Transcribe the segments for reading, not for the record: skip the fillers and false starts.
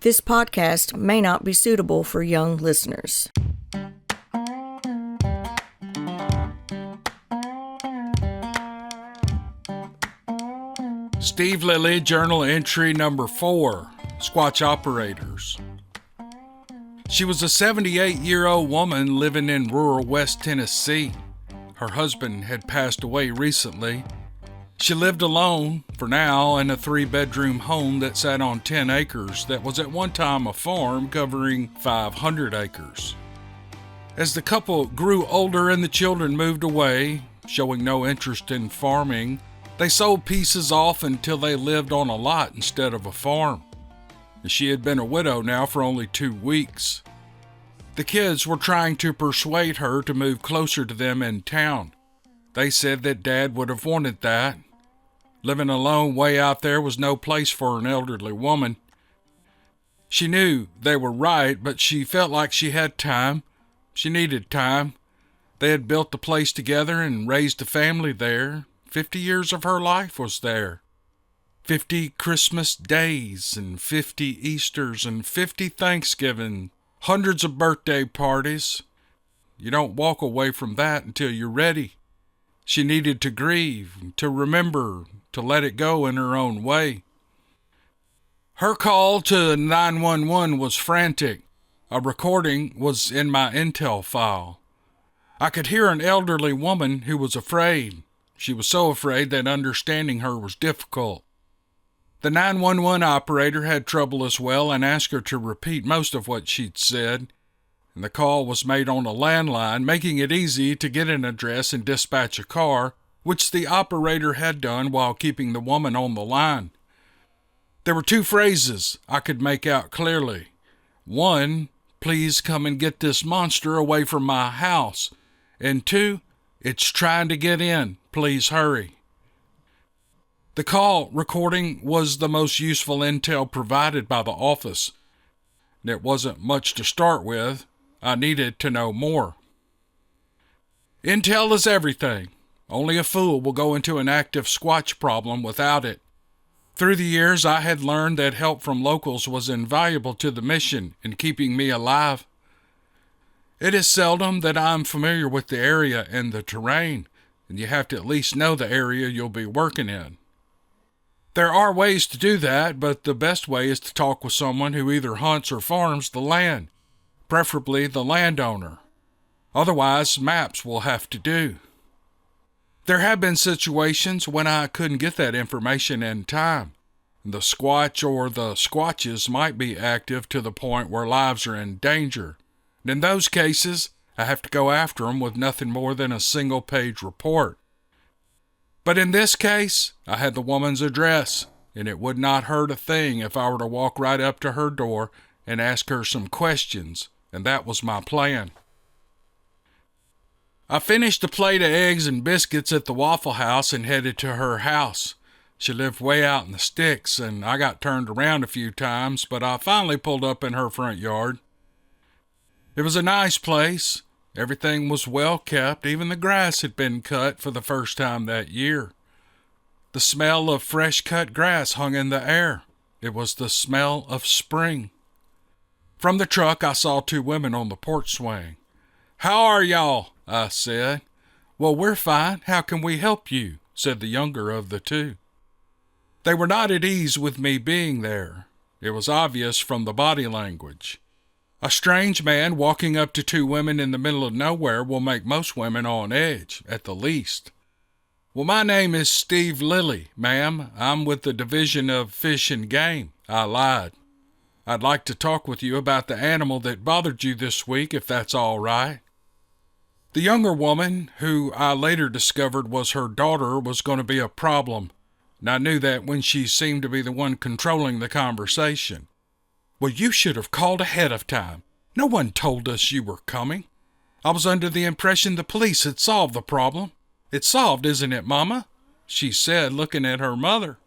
This podcast may not be suitable for young listeners. Steve Lilly, journal entry number 4, Squatch Operators. She was a 78-year-old woman living in rural West Tennessee. Her husband had passed away recently. She lived alone, for now, in a 3-bedroom home that sat on 10 acres that was at one time a farm covering 500 acres. As the couple grew older and the children moved away, showing no interest in farming, they sold pieces off until they lived on a lot instead of a farm. She had been a widow now for only 2 weeks. The kids were trying to persuade her to move closer to them in town. They said that Dad would have wanted that. Living alone way out there was no place for an elderly woman. She knew they were right, but she felt like she had time. She needed time. They had built the place together and raised a family there. 50 years of her life was there. 50 Christmas days and 50 Easters and 50 Thanksgiving, hundreds of birthday parties. You don't walk away from that until you're ready. She needed to grieve, to remember, to let it go in her own way. Her call to 911 was frantic. A recording was in my intel file. I could hear an elderly woman who was afraid. She was so afraid that understanding her was difficult. The 911 operator had trouble as well and asked her to repeat most of what she'd said. And the call was made on a landline, making it easy to get an address and dispatch a car, which the operator had done while keeping the woman on the line. There were 2 phrases I could make out clearly. 1, please come and get this monster away from my house. And 2, it's trying to get in. Please hurry. The call recording was the most useful intel provided by the office. It wasn't much to start with. I needed to know more. Intel is everything. Only a fool will go into an active Squatch problem without it. Through the years, I had learned that help from locals was invaluable to the mission in keeping me alive. It is seldom that I'm familiar with the area and the terrain, and you have to at least know the area you'll be working in. There are ways to do that, but the best way is to talk with someone who either hunts or farms the land, preferably the landowner. Otherwise, maps will have to do. There have been situations when I couldn't get that information in time. The Squatch or the Squatches might be active to the point where lives are in danger. And in those cases, I have to go after them with nothing more than a single-page report. But in this case, I had the woman's address, and it would not hurt a thing if I were to walk right up to her door and ask her some questions, and that was my plan. I finished a plate of eggs and biscuits at the Waffle House and headed to her house. She lived way out in the sticks, and I got turned around a few times, but I finally pulled up in her front yard. It was a nice place. Everything was well kept. Even the grass had been cut for the first time that year. The smell of fresh cut grass hung in the air. It was the smell of spring. From the truck, I saw 2 women on the porch swing. "How are y'all?" I said. "Well, we're fine. How can we help you?" said the younger of the 2. They were not at ease with me being there. It was obvious from the body language. A strange man walking up to 2 women in the middle of nowhere will make most women on edge, at the least. "Well, my name is Steve Lilly, ma'am. I'm with the Division of Fish and Game," I lied. "I'd like to talk with you about the animal that bothered you this week, if that's all right." The younger woman, who I later discovered was her daughter, was going to be a problem, and I knew that when she seemed to be the one controlling the conversation. "Well, you should have called ahead of time. No one told us you were coming. I was under the impression the police had solved the problem. It's solved, isn't it, Mama?" she said, looking at her mother.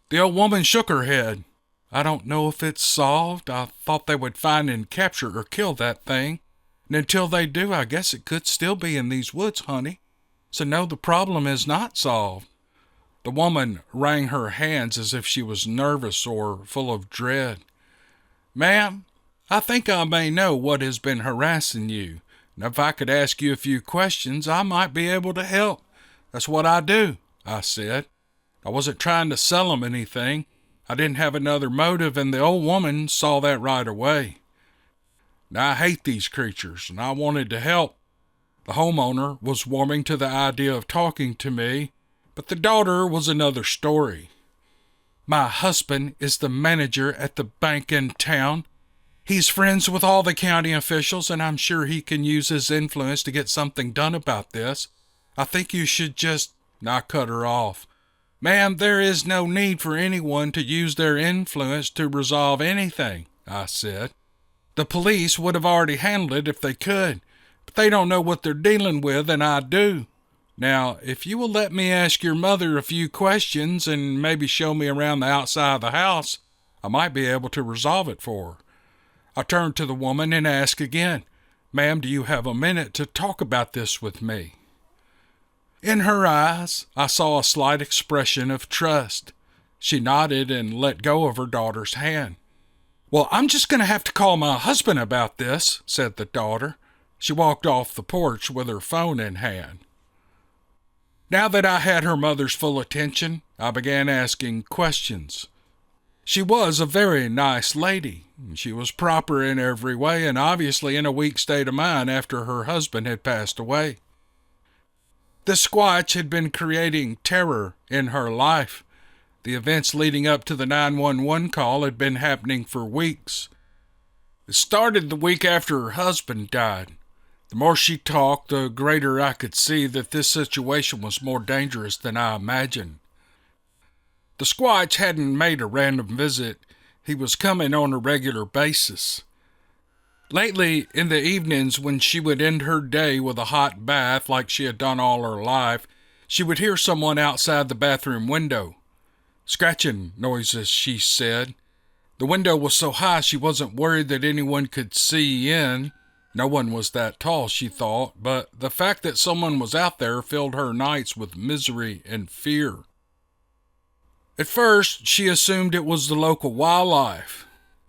The old woman shook her head. "I don't know if it's solved. I thought they would find and capture or kill that thing. And until they do, I guess it could still be in these woods, honey. So no, the problem is not solved. The woman wrung her hands as if she was nervous or full of dread. "Ma'am, I think I may know what has been harassing you. And if I could ask you a few questions, I might be able to help. That's what I do," I said. I wasn't trying to sell him anything. I didn't have another motive, and the old woman saw that right away. Now, I hate these creatures, and I wanted to help. The homeowner was warming to the idea of talking to me, but the daughter was another story. "My husband is the manager at the bank in town. He's friends with all the county officials, and I'm sure he can use his influence to get something done about this. I think you should just—" I cut her off. "Ma'am, there is no need for anyone to use their influence to resolve anything," I said. "The police would have already handled it if they could, but they don't know what they're dealing with, and I do. Now, if you will let me ask your mother a few questions and maybe show me around the outside of the house, I might be able to resolve it for her." I turned to the woman and asked again, "Ma'am, do you have a minute to talk about this with me?" In her eyes, I saw a slight expression of trust. She nodded and let go of her daughter's hand. "Well, I'm just going to have to call my husband about this," said the daughter. She walked off the porch with her phone in hand. Now that I had her mother's full attention, I began asking questions. She was a very nice lady. She was proper in every way and obviously in a weak state of mind after her husband had passed away. The Squatch had been creating terror in her life. The events leading up to the 911 call had been happening for weeks. It started the week after her husband died. The more she talked, the greater I could see that this situation was more dangerous than I imagined. The Squatch hadn't made a random visit. He was coming on a regular basis. Lately, in the evenings when she would end her day with a hot bath like she had done all her life, she would hear someone outside the bathroom window. Scratching noises, she said. The window was so high she wasn't worried that anyone could see in. No one was that tall, she thought, but the fact that someone was out there filled her nights with misery and fear. At first, she assumed it was the local wildlife.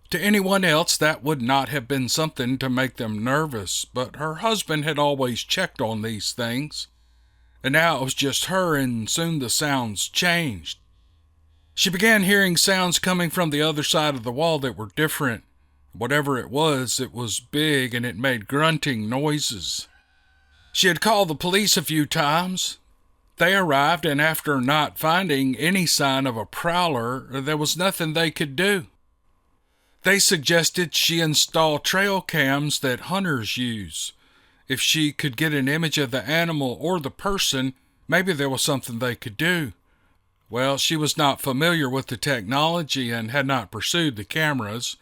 To anyone else, that would not have been something to make them nervous, but her husband had always checked on these things. And now it was just her, and soon the sounds changed. She began hearing sounds coming from the other side of the wall that were different. Whatever it was big, and it made grunting noises. She had called the police a few times. They arrived, and after not finding any sign of a prowler, there was nothing they could do. They suggested she install trail cams that hunters use. If she could get an image of the animal or the person, maybe there was something they could do. Well, she was not familiar with the technology and had not pursued the cameras.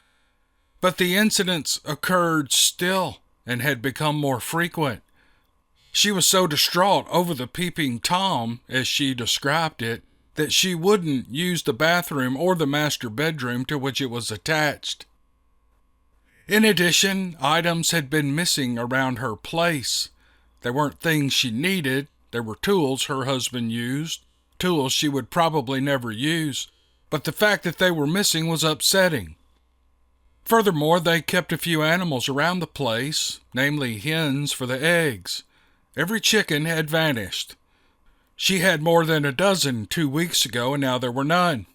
But the incidents occurred still and had become more frequent. She was so distraught over the peeping Tom, as she described it, that she wouldn't use the bathroom or the master bedroom to which it was attached. In addition, items had been missing around her place. They weren't things she needed. They were tools her husband used, tools she would probably never use, but the fact that they were missing was upsetting. Furthermore, they kept a few animals around the place, namely hens for the eggs. Every chicken had vanished. She had more than a dozen 2 weeks ago, and now there were none.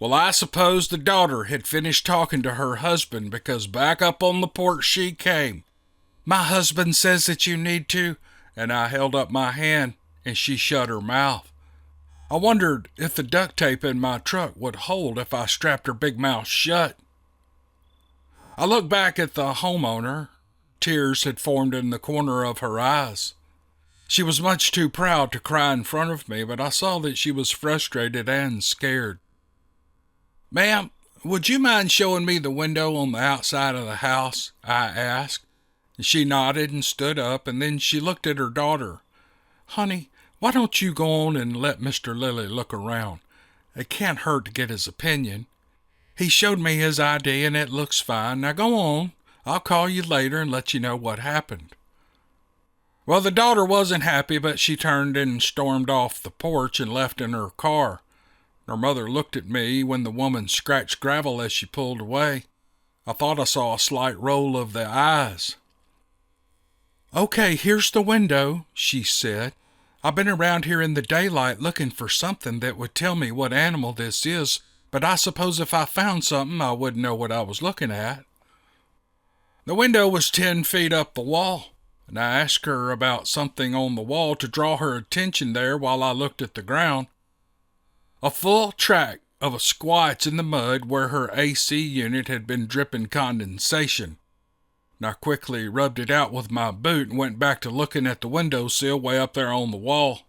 Well, I suppose the daughter had finished talking to her husband, because back up on the porch she came. "My husband says that you need to," and I held up my hand, and she shut her mouth. I wondered if the duct tape in my truck would hold if I strapped her big mouth shut. I looked back at the homeowner. Tears had formed in the corner of her eyes. She was much too proud to cry in front of me, but I saw that she was frustrated and scared. "Ma'am, would you mind showing me the window on the outside of the house?" I asked. She nodded and stood up, and then she looked at her daughter. "Honey, why don't you go on and let Mr. Lilly look around? It can't hurt to get his opinion. He showed me his ID, and it looks fine. Now go on. I'll call you later and let you know what happened." Well, the daughter wasn't happy, but she turned and stormed off the porch and left in her car. Her mother looked at me when the woman scratched gravel as she pulled away. I thought I saw a slight roll of the eyes. "Okay, here's the window," she said. "I've been around here in the daylight looking for something that would tell me what animal this is, but I suppose if I found something, I wouldn't know what I was looking at." The window was 10 feet up the wall, and I asked her about something on the wall to draw her attention there while I looked at the ground. A full track of a squatch in the mud where her AC unit had been dripping condensation. And I quickly rubbed it out with my boot and went back to looking at the windowsill way up there on the wall.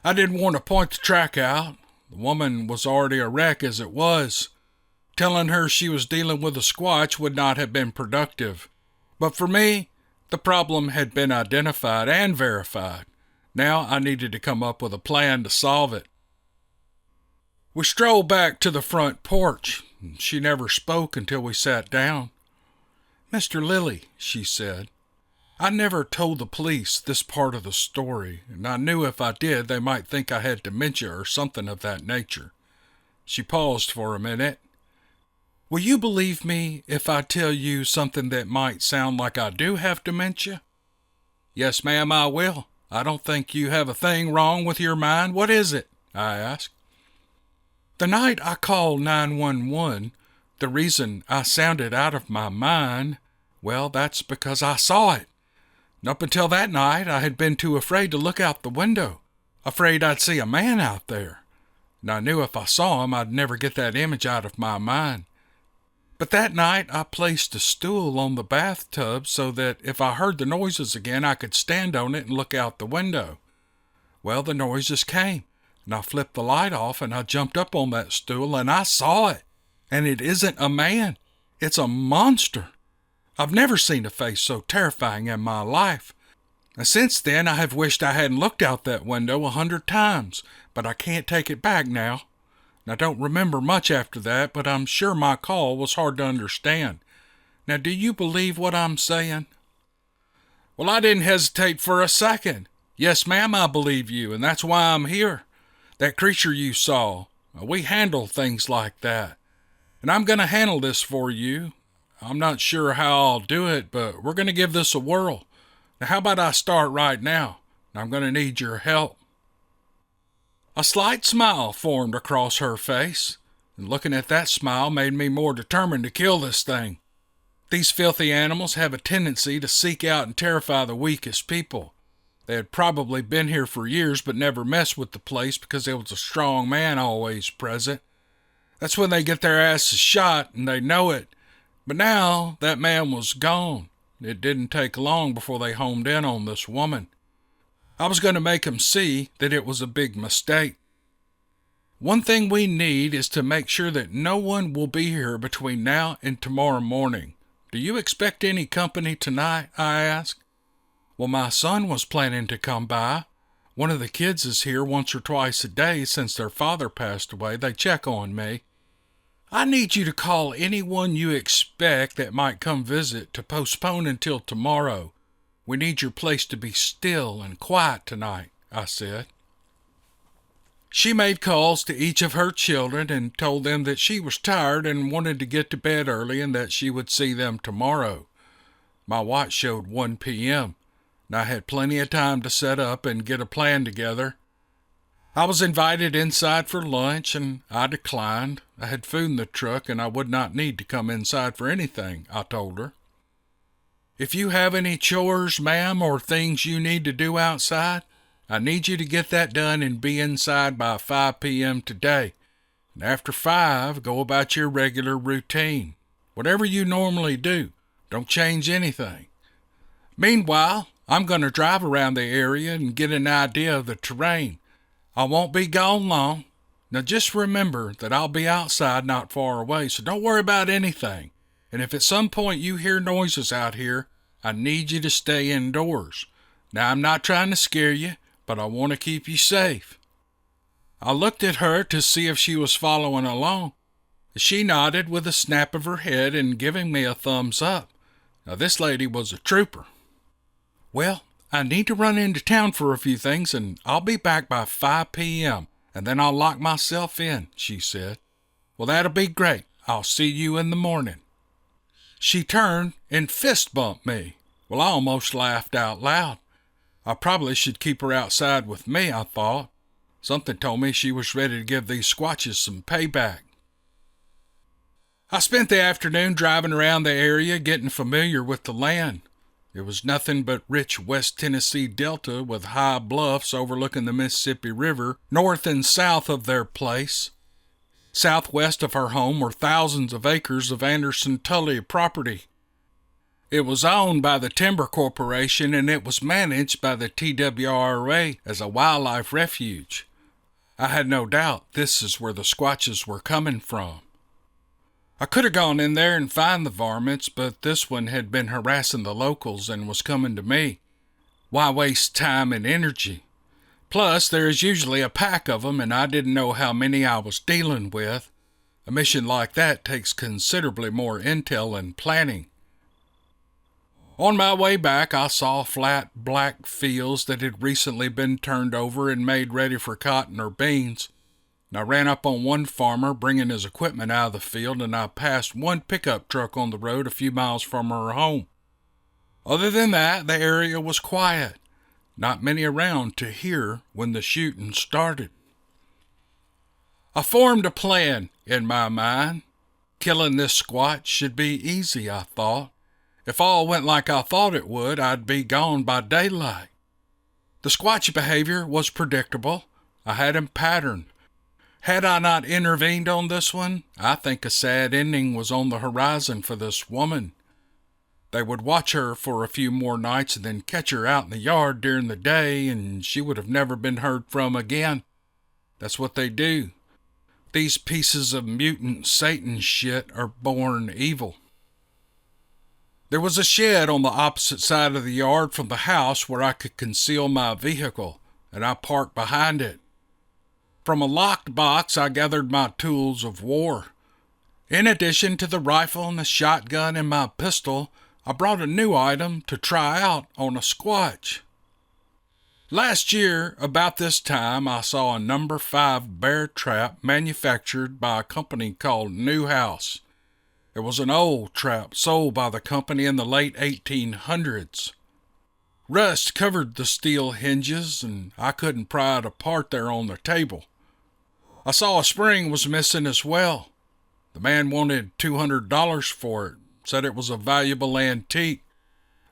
I didn't want to point the track out. The woman was already a wreck as it was. Telling her she was dealing with a squatch would not have been productive. But for me, the problem had been identified and verified. Now I needed to come up with a plan to solve it. We strolled back to the front porch. She never spoke until we sat down. "Mr. Lilly," she said, "I never told the police this part of the story, and I knew if I did they might think I had dementia or something of that nature." She paused for a minute. "Will you believe me if I tell you something that might sound like I do have dementia?" "Yes, ma'am, I will. I don't think you have a thing wrong with your mind. What is it?" I asked. "The night I called 911, the reason I sounded out of my mind, well, that's because I saw it. And up until that night, I had been too afraid to look out the window, afraid I'd see a man out there. And I knew if I saw him, I'd never get that image out of my mind. But that night, I placed a stool on the bathtub so that if I heard the noises again, I could stand on it and look out the window. Well, the noises came, and I flipped the light off, and I jumped up on that stool, and I saw it. And it isn't a man. It's a monster. I've never seen a face so terrifying in my life. And since then, I have wished I hadn't looked out that window 100 times, but I can't take it back now. And I don't remember much after that, but I'm sure my call was hard to understand. Now, do you believe what I'm saying?" Well, I didn't hesitate for a second. "Yes, ma'am, I believe you, and that's why I'm here. That creature you saw, we handle things like that. And I'm going to handle this for you. I'm not sure how I'll do it, but we're going to give this a whirl. Now, how about I start right now? I'm going to need your help." A slight smile formed across her face, and looking at that smile made me more determined to kill this thing. These filthy animals have a tendency to seek out and terrify the weakest people. They had probably been here for years but never messed with the place because there was a strong man always present. That's when they get their asses shot, and they know it. But now that man was gone. It didn't take long before they homed in on this woman. I was going to make them see that it was a big mistake. One thing we need is to make sure that no one will be here between now and tomorrow morning. "Do you expect any company tonight?" I asked. "Well, my son was planning to come by. One of the kids is here once or twice a day since their father passed away. They check on me. I need you to call anyone you expect that might come visit to postpone until tomorrow. We need your place to be still and quiet tonight," I said. She made calls to each of her children and told them that she was tired and wanted to get to bed early and that she would see them tomorrow. My watch showed 1 p.m., and I had plenty of time to set up and get a plan together. I was invited inside for lunch, and I declined. I had food in the truck, and I would not need to come inside for anything, I told her. "If you have any chores, ma'am, or things you need to do outside, I need you to get that done and be inside by 5 p.m. today. And after 5, go about your regular routine. Whatever you normally do, don't change anything. Meanwhile, I'm going to drive around the area and get an idea of the terrain. I won't be gone long. Now just remember that I'll be outside not far away, so don't worry about anything. And if at some point you hear noises out here, I need you to stay indoors. Now I'm not trying to scare you, but I want to keep you safe." I looked at her to see if she was following along. She nodded with a snap of her head and giving me a thumbs up. Now this lady was a trooper. "Well, I need to run into town for a few things, and I'll be back by 5 p.m., and then I'll lock myself in," she said. "Well, that'll be great. I'll see you in the morning." She turned and fist bumped me. Well, I almost laughed out loud. I probably should keep her outside with me, I thought. Something told me she was ready to give these squatches some payback. I spent the afternoon driving around the area, getting familiar with the land. It was nothing but rich West Tennessee Delta with high bluffs overlooking the Mississippi River north and south of their place. Southwest of her home were thousands of acres of Anderson Tully property. It was owned by the Timber Corporation, and it was managed by the TWRA as a wildlife refuge. I had no doubt this is where the squatches were coming from. I could have gone in there and found the varmints, but this one had been harassing the locals and was coming to me. Why waste time and energy? Plus, there is usually a pack of them, and I didn't know how many I was dealing with. A mission like that takes considerably more intel and planning. On my way back, I saw flat black fields that had recently been turned over and made ready for cotton or beans. And I ran up on one farmer bringing his equipment out of the field, and I passed one pickup truck on the road a few miles from her home. Other than that, the area was quiet. Not many around to hear when the shooting started. I formed a plan in my mind. Killing this squat should be easy, I thought. If all went like I thought it would, I'd be gone by daylight. The squatch behavior was predictable. I had him patterned. Had I not intervened on this one, I think a sad ending was on the horizon for this woman. They would watch her for a few more nights and then catch her out in the yard during the day, and she would have never been heard from again. That's what they do. These pieces of mutant Satan shit are born evil. There was a shed on the opposite side of the yard from the house where I could conceal my vehicle, and I parked behind it. From a locked box, I gathered my tools of war. In addition to the rifle and the shotgun and my pistol, I brought a new item to try out on a squatch. Last year, about this time, I saw a number 5 bear trap manufactured by a company called New House. It was an old trap sold by the company in the late 1800s. Rust covered the steel hinges, and I couldn't pry it apart there on the table. I saw a spring was missing as well. The man wanted $200 for it, said it was a valuable antique.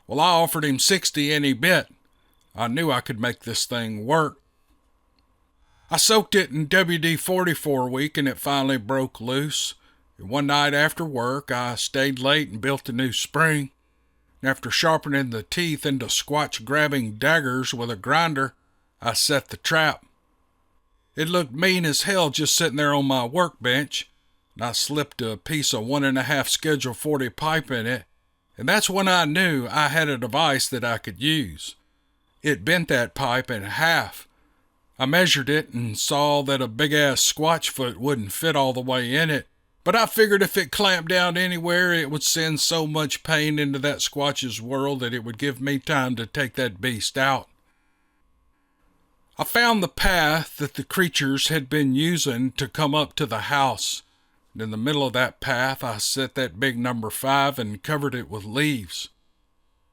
Well, I offered him $60 and he bit. I knew I could make this thing work. I soaked it in WD-40 for a week, and it finally broke loose. And one night after work, I stayed late and built a new spring. And after sharpening the teeth into squatch-grabbing daggers with a grinder, I set the trap. It looked mean as hell just sitting there on my workbench, and I slipped a piece of 1.5 Schedule 40 pipe in it, and that's when I knew I had a device that I could use. It bent that pipe in half. I measured it and saw that a big-ass squatch foot wouldn't fit all the way in it, but I figured if it clamped down anywhere, it would send so much pain into that squatch's world that it would give me time to take that beast out. I found the path that the creatures had been using to come up to the house. And in the middle of that path, I set that big number 5 and covered it with leaves.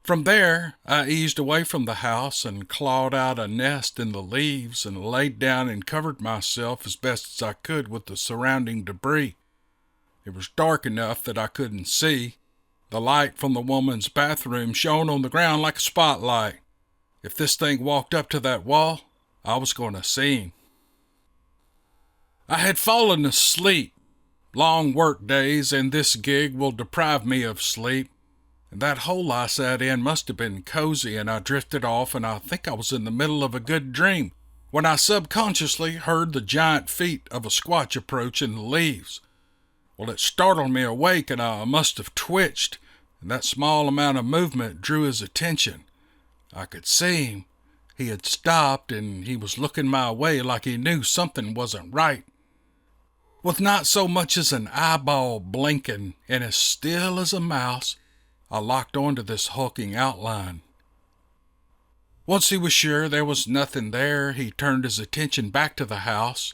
From there, I eased away from the house and clawed out a nest in the leaves and laid down and covered myself as best as I could with the surrounding debris. It was dark enough that I couldn't see. The light from the woman's bathroom shone on the ground like a spotlight. If this thing walked up to that wall, I was going to see him. I had fallen asleep. Long work days and this gig will deprive me of sleep. And that hole I sat in must have been cozy, and I drifted off, and I think I was in the middle of a good dream when I subconsciously heard the giant feet of a squatch approach in the leaves. Well, it startled me awake, and I must have twitched, and that small amount of movement drew his attention. I could see him. He had stopped, and he was looking my way like he knew something wasn't right. With not so much as an eyeball blinking, and as still as a mouse, I locked onto this hulking outline. Once he was sure there was nothing there, he turned his attention back to the house.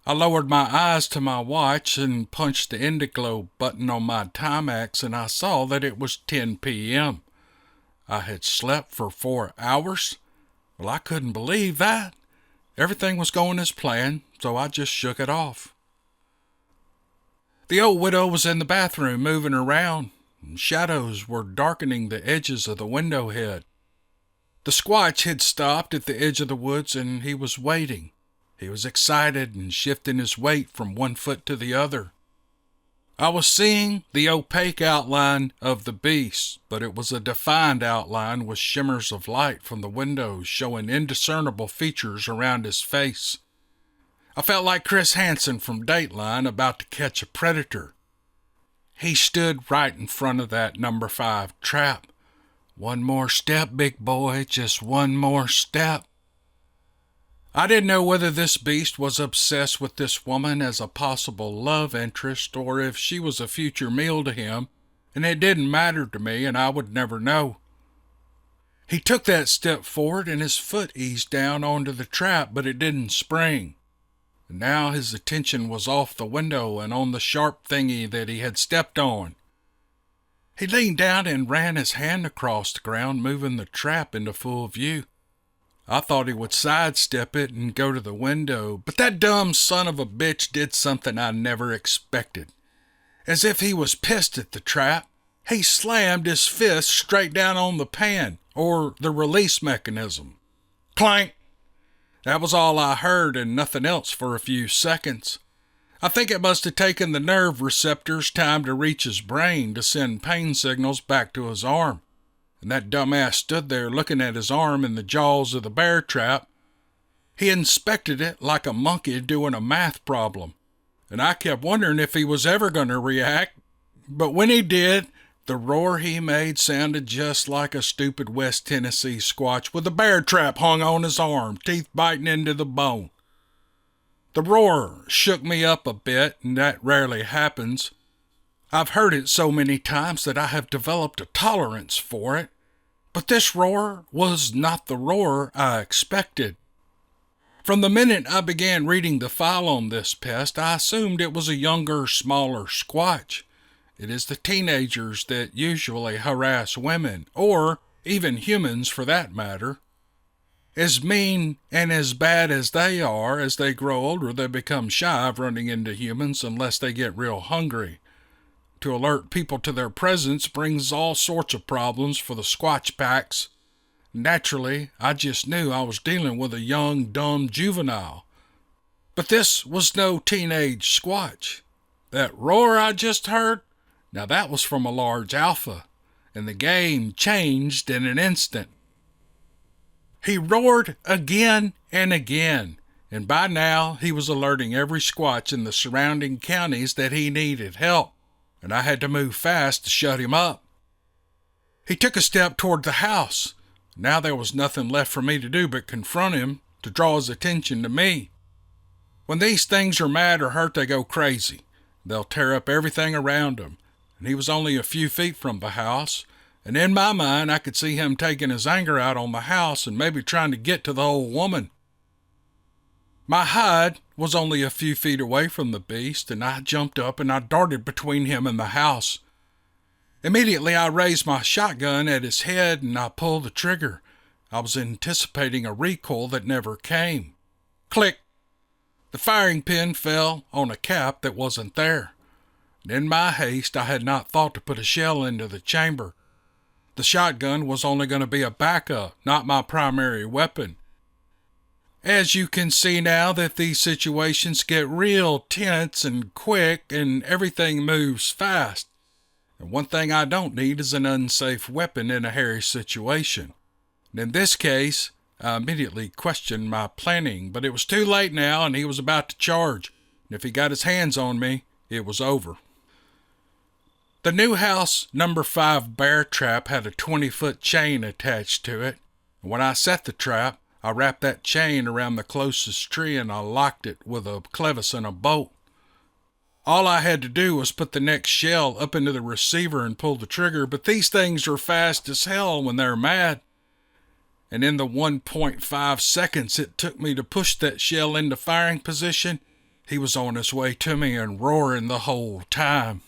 I lowered my eyes to my watch and punched the Indiglo button on my Timex, and I saw that it was 10 p.m. I had slept for 4 hours. Well, I couldn't believe that. Everything was going as planned, so I just shook it off. The old widow was in the bathroom moving around, and shadows were darkening the edges of the window head. The Squatch had stopped at the edge of the woods, and he was waiting. He was excited and shifting his weight from one foot to the other. I was seeing the opaque outline of the beast, but it was a defined outline with shimmers of light from the windows showing indiscernible features around his face. I felt like Chris Hansen from Dateline about to catch a predator. He stood right in front of that number 5 trap. One more step, big boy, just one more step. I didn't know whether this beast was obsessed with this woman as a possible love interest or if she was a future meal to him, and it didn't matter to me and I would never know. He took that step forward and his foot eased down onto the trap, but it didn't spring. And now his attention was off the window and on the sharp thingy that he had stepped on. He leaned down and ran his hand across the ground, moving the trap into full view. I thought he would sidestep it and go to the window, but that dumb son of a bitch did something I never expected. As if he was pissed at the trap, he slammed his fist straight down on the pan, or the release mechanism. Clank! That was all I heard and nothing else for a few seconds. I think it must have taken the nerve receptors time to reach his brain to send pain signals back to his arm. And that dumbass stood there looking at his arm in the jaws of the bear trap. He inspected it like a monkey doing a math problem, and I kept wondering if he was ever going to react. But when he did, the roar he made sounded just like a stupid West Tennessee Squatch with a bear trap hung on his arm, teeth biting into the bone. The roar shook me up a bit, and that rarely happens. I've heard it so many times that I have developed a tolerance for it, but this roar was not the roar I expected. From the minute I began reading the file on this pest, I assumed it was a younger, smaller Squatch. It is the teenagers that usually harass women, or even humans for that matter. As mean and as bad as they are, as they grow older, they become shy of running into humans unless they get real hungry. To alert people to their presence brings all sorts of problems for the Squatch packs. Naturally, I just knew I was dealing with a young, dumb juvenile. But this was no teenage Squatch. That roar I just heard, now that was from a large alpha, and the game changed in an instant. He roared again and again, and by now he was alerting every Squatch in the surrounding counties that he needed help, and I had to move fast to shut him up. He took a step toward the house. Now there was nothing left for me to do but confront him, to draw his attention to me. When these things are mad or hurt, they go crazy. They'll tear up everything around them, and he was only a few feet from the house, and in my mind I could see him taking his anger out on the house and maybe trying to get to the old woman. My hide was only a few feet away from the beast, and I jumped up and I darted between him and the house. Immediately I raised my shotgun at his head and I pulled the trigger. I was anticipating a recoil that never came. Click! The firing pin fell on a cap that wasn't there. And in my haste I had not thought to put a shell into the chamber. The shotgun was only going to be a backup, not my primary weapon. As you can see now that these situations get real tense and quick and everything moves fast. And one thing I don't need is an unsafe weapon in a hairy situation. And in this case, I immediately questioned my planning, but it was too late now and he was about to charge. And if he got his hands on me, it was over. The new house number 5 bear trap had a 20-foot chain attached to it. And when I set the trap, I wrapped that chain around the closest tree and I locked it with a clevis and a bolt. All I had to do was put the next shell up into the receiver and pull the trigger, but these things are fast as hell when they're mad. and in the 1.5 seconds it took me to push that shell into firing position, he was on his way to me and roaring the whole time.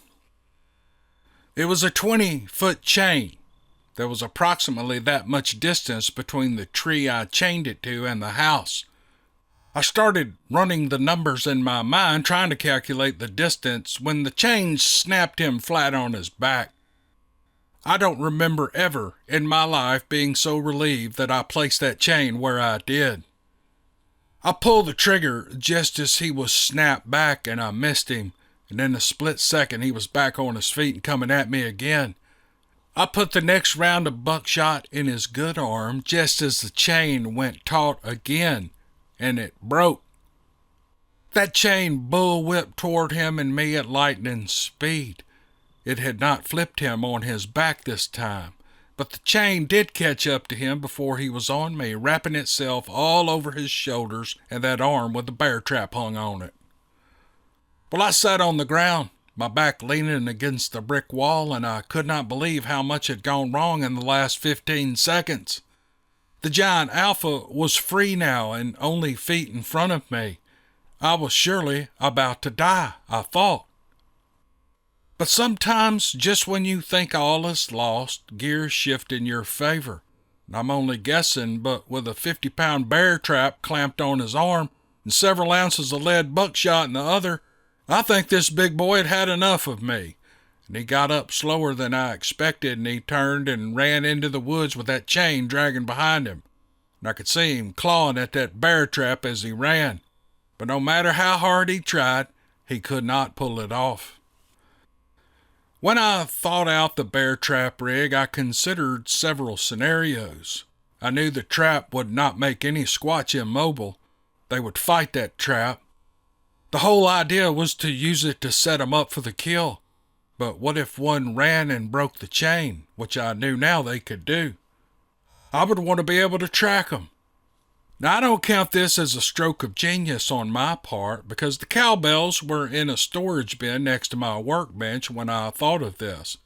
It was a 20-foot chain. There was approximately that much distance between the tree I chained it to and the house. I started running the numbers in my mind, trying to calculate the distance, when the chain snapped him flat on his back. I don't remember ever in my life being so relieved that I placed that chain where I did. I pulled the trigger just as he was snapped back, and I missed him, and in a split second he was back on his feet and coming at me again. I put the next round of buckshot in his good arm just as the chain went taut again, and it broke. That chain bull-whipped toward him and me at lightning speed. It had not flipped him on his back this time, but the chain did catch up to him before he was on me, wrapping itself all over his shoulders and that arm with the bear trap hung on it. Well, I sat on the ground, my back leaning against the brick wall, and I could not believe how much had gone wrong in the last 15 seconds. The giant alpha was free now and only feet in front of me. I was surely about to die, I thought. But sometimes, just when you think all is lost, gears shift in your favor. I'm only guessing, but with a 50-pound bear trap clamped on his arm and several ounces of lead buckshot in the other, I think this big boy had had enough of me. And he got up slower than I expected, and he turned and ran into the woods with that chain dragging behind him. And I could see him clawing at that bear trap as he ran. But no matter how hard he tried, he could not pull it off. When I thought out the bear trap rig, I considered several scenarios. I knew the trap would not make any Squatch immobile. They would fight that trap. The whole idea was to use it to set them up for the kill. But what if one ran and broke the chain, which I knew now they could do? I would want to be able to track them. Now, I don't count this as a stroke of genius on my part, because the cowbells were in a storage bin next to my workbench when I thought of this.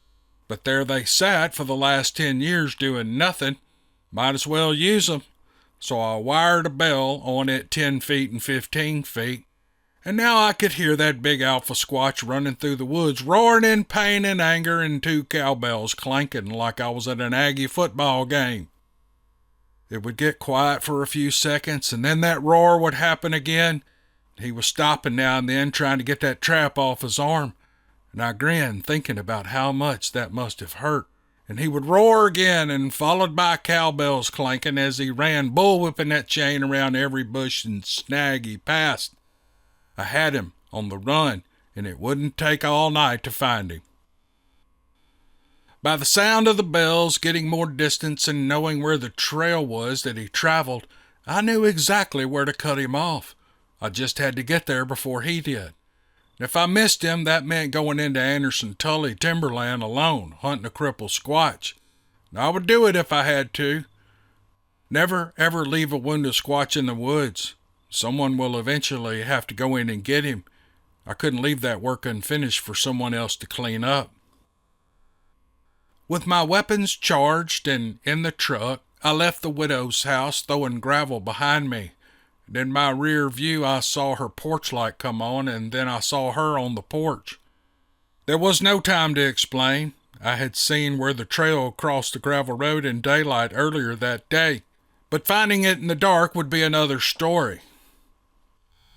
But there they sat for the last 10 years doing nothing. Might as well use them. So I wired a bell on it 10 feet and 15 feet. And now I could hear that big alpha squatch running through the woods, roaring in pain and anger, and 2 cowbells clanking like I was at an Aggie football game. It would get quiet for a few seconds, and then that roar would happen again. He was stopping now and then, trying to get that trap off his arm, and I grinned, thinking about how much that must have hurt. And he would roar again, and followed by cowbells clanking as he ran, bullwhipping that chain around every bush and snag he passed. I had him on the run, and it wouldn't take all night to find him. By the sound of the bells, getting more distance, and knowing where the trail was that he traveled, I knew exactly where to cut him off. I just had to get there before he did. If I missed him, that meant going into Anderson Tully timberland alone, hunting a crippled Squatch. And I would do it if I had to. Never, ever leave a wounded Squatch in the woods. Someone will eventually have to go in and get him. I couldn't leave that work unfinished for someone else to clean up. With my weapons charged and in the truck, I left the widow's house, throwing gravel behind me. And in my rear view, I saw her porch light come on, and then I saw her on the porch. There was no time to explain. I had seen where the trail crossed the gravel road in daylight earlier that day, but finding it in the dark would be another story.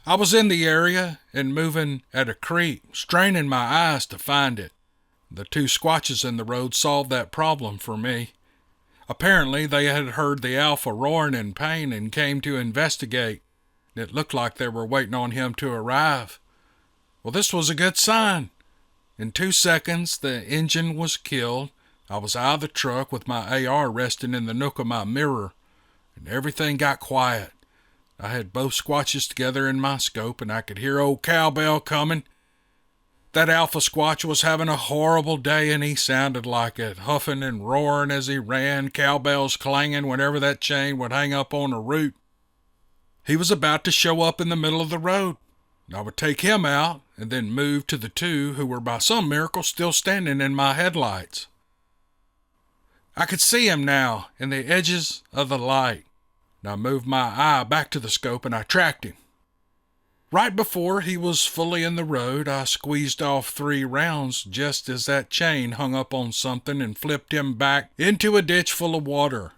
I was in the area and moving at a creep, straining my eyes to find it. The 2 Squatches in the road solved that problem for me. Apparently, they had heard the alpha roaring in pain and came to investigate. It looked like they were waiting on him to arrive. Well, this was a good sign. In 2 seconds, the engine was killed. I was out of the truck with my AR resting in the nook of my mirror, and everything got quiet. I had both Squatches together in my scope, and I could hear old Cowbell coming. That alpha Squatch was having a horrible day, and he sounded like it, huffing and roaring as he ran, cowbells clanging whenever that chain would hang up on a root. He was about to show up in the middle of the road. I would take him out, and then move to the 2 who were by some miracle still standing in my headlights. I could see him now in the edges of the light. And I moved my eye back to the scope and I tracked him. Right before he was fully in the road, I squeezed off 3 rounds just as that chain hung up on something and flipped him back into a ditch full of water.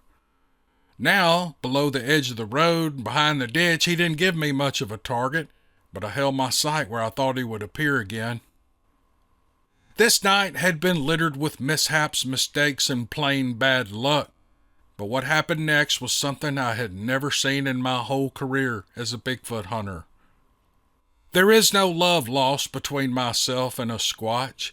Now, below the edge of the road, behind the ditch, he didn't give me much of a target, but I held my sight where I thought he would appear again. This night had been littered with mishaps, mistakes, and plain bad luck. But what happened next was something I had never seen in my whole career as a Bigfoot hunter. There is no love lost between myself and a Squatch.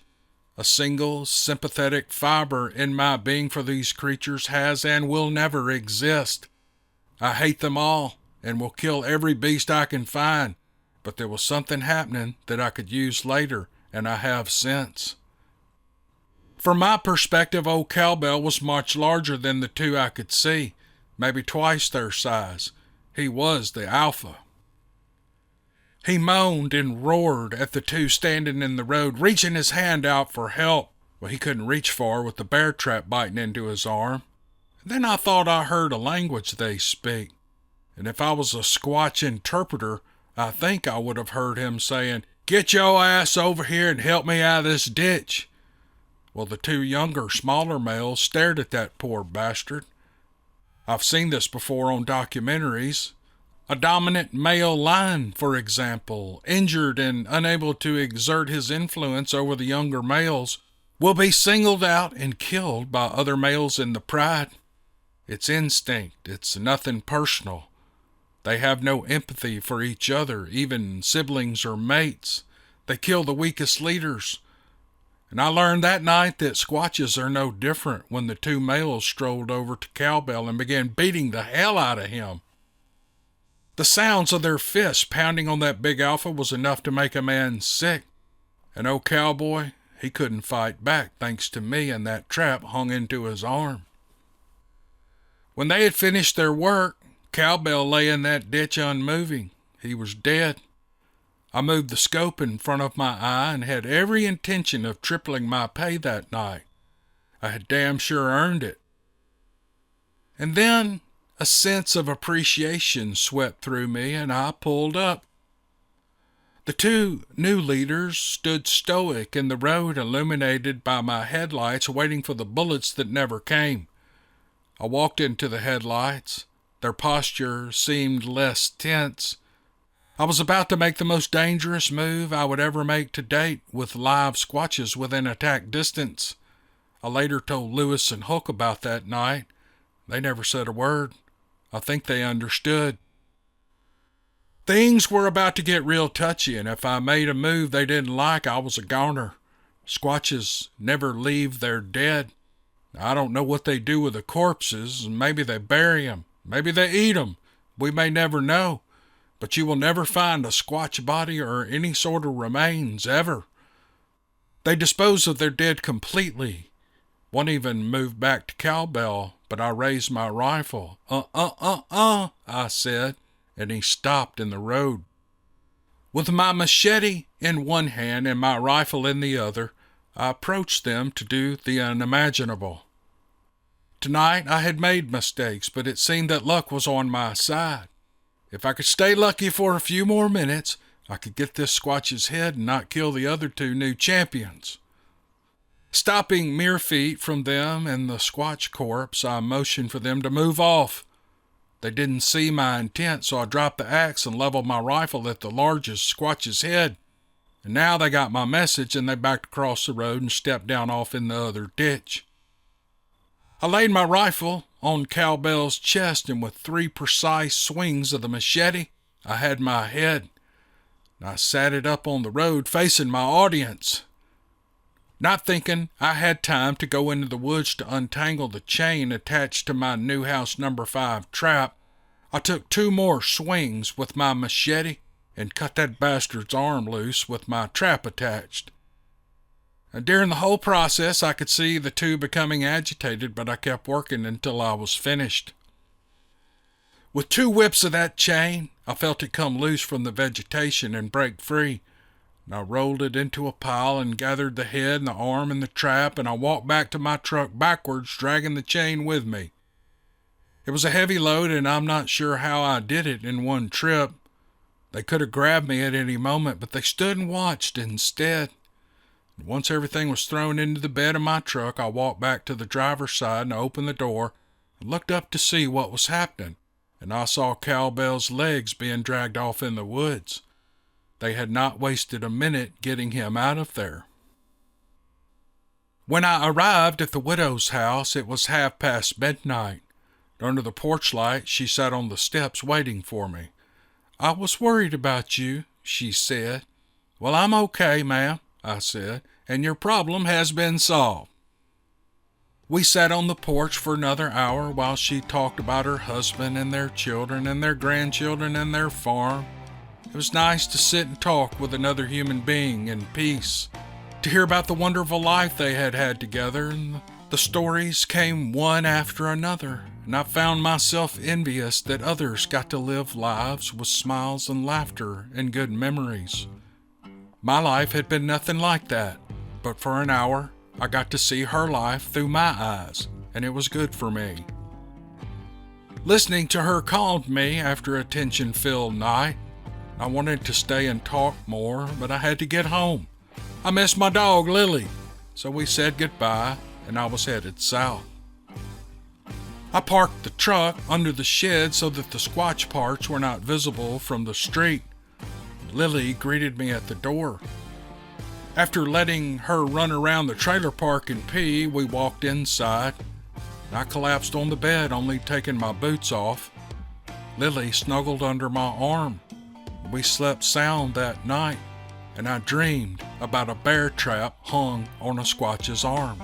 A single sympathetic fiber in my being for these creatures has and will never exist. I hate them all and will kill every beast I can find, but there was something happening that I could use later, and I have since. From my perspective, old Cowbell was much larger than the 2 I could see, maybe twice their size. He was the alpha. He moaned and roared at the 2 standing in the road, reaching his hand out for help. Well, he couldn't reach far with the bear trap biting into his arm. Then I thought I heard a language they speak, and if I was a Squatch interpreter, I think I would have heard him saying, "Get your ass over here and help me out of this ditch." Well, the 2 younger, smaller males stared at that poor bastard. I've seen this before on documentaries. A dominant male lion, for example, injured and unable to exert his influence over the younger males, will be singled out and killed by other males in the pride. It's instinct. It's nothing personal. They have no empathy for each other, even siblings or mates. They kill the weakest leaders. And I learned that night that Squatches are no different when the 2 males strolled over to Cowbell and began beating the hell out of him. The sounds of their fists pounding on that big alpha was enough to make a man sick. And old Cowboy, he couldn't fight back thanks to me and that trap hung into his arm. When they had finished their work, Cowbell lay in that ditch unmoving. He was dead. I moved the scope in front of my eye and had every intention of tripling my pay that night. I had damn sure earned it. And then a sense of appreciation swept through me, and I pulled up. The 2 new leaders stood stoic in the road, illuminated by my headlights, waiting for the bullets that never came. I walked into the headlights. Their posture seemed less tense. I was about to make the most dangerous move I would ever make to date, with live Squatches within attack distance. I later told Lewis and Hook about that night. They never said a word. I think they understood. Things were about to get real touchy, and if I made a move they didn't like, I was a goner. Squatches never leave their dead. I don't know what they do with the corpses. Maybe they bury them. Maybe they eat them. We may never know. But you will never find a Squatch body or any sort of remains, ever. They dispose of their dead completely. One even moved back to Cowbell, but I raised my rifle. I said, and he stopped in the road. With my machete in one hand and my rifle in the other, I approached them to do the unimaginable. Tonight I had made mistakes, but it seemed that luck was on my side. If I could stay lucky for a few more minutes, I could get this Squatch's head and not kill the other 2 new champions. Stopping mere feet from them and the Squatch corpse, I motioned for them to move off. They didn't see my intent, so I dropped the axe and leveled my rifle at the largest Squatch's head. And now they got my message, and they backed across the road and stepped down off in the other ditch. I laid my rifle on Cowbell's chest, and with 3 precise swings of the machete, I had my head. I sat it up on the road facing my audience. Not thinking I had time to go into the woods to untangle the chain attached to my new house number 5 trap, I took 2 more swings with my machete and cut that bastard's arm loose with my trap attached. And during the whole process, I could see the 2 becoming agitated, but I kept working until I was finished. With 2 whips of that chain, I felt it come loose from the vegetation and break free. And I rolled it into a pile and gathered the head and the arm and the trap, and I walked back to my truck backwards, dragging the chain with me. It was a heavy load, and I'm not sure how I did it in one trip. They could have grabbed me at any moment, but they stood and watched instead. And once everything was thrown into the bed of my truck, I walked back to the driver's side and opened the door and looked up to see what was happening. And I saw Cowbell's legs being dragged off in the woods. They had not wasted a minute getting him out of there. When I arrived at the widow's house, it was midnight. Under the porch light, she sat on the steps waiting for me. "I was worried about you," she said. "Well, I'm okay, ma'am," I said, "and your problem has been solved." We sat on the porch for another hour while she talked about her husband and their children and their grandchildren and their farm. It was nice to sit and talk with another human being in peace, to hear about the wonderful life they had had together, and the stories came one after another, and I found myself envious that others got to live lives with smiles and laughter and good memories. My life had been nothing like that, but for an hour I got to see her life through my eyes, and it was good for me. Listening to her calmed me after a tension-filled night. I wanted to stay and talk more, but I had to get home. I missed my dog, Lilly, so we said goodbye, and I was headed south. I parked the truck under the shed so that the squatch parts were not visible from the street. Lilly greeted me at the door. After letting her run around the trailer park and pee, we walked inside. I collapsed on the bed, only taking my boots off. Lilly snuggled under my arm. We slept sound that night, and I dreamed about a bear trap hung on a squatch's arm.